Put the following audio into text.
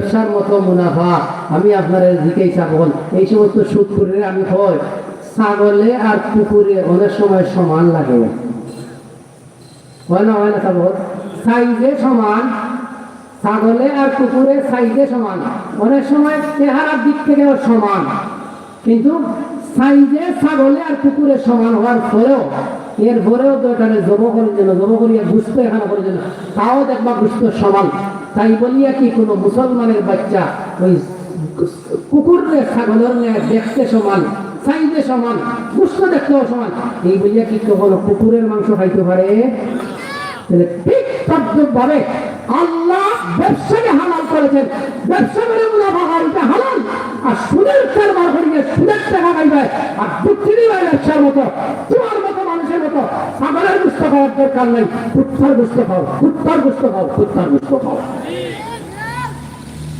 ব্যবসার মতো মুনাফা। আমি আপনার দিকেই ছাগল এই সমস্ত সুদ করে আমি হয় ছাগলে আর পুকুরে অনেক সময় সমান লাগে, হয় না ছাগল সাইজে সমান, ছাগলে আর পুকুরে সাইজে সমান, অনেক সময় চেহারার দিক থেকে সমান, কিন্তু সাইজে ছাগলে আর পুকুরে সমান হওয়ার পরেও এরপরেও তো এখানে জব করার জন্য জব করিয়া বুঝতে এখানে করার জন্য তাও দেখবা বুঝতে সমান। তাই বলিয়া কি কোনো মুসলমানের বাচ্চা ওই কুকুরের ছাগলের দেখতে সমান, সাইজে সমান, বুঝতে দেখতেও সমান, এই বলিয়া কি কখনো কুকুরের মাংস খাইতে পারে? ঠিক তদ্রুপভাবে আল্লাহ ব্যবসাকে হালাল করেছেন, ব্যবসা করে মুনাফা করা হালাল, আর সুদের কারবার করিয়ে সুদের টাকা খাইবে আর যুক্তি দিবে ব্যবসার মতো। তোমার মতো মানুষের মতো ছাগলের গুস্ত খাওয়ার দরকার নেই, কুত্তার গুস্ত খাও, কুত্তার গুস্ত খাও, কুত্তার গুস্ত খাও।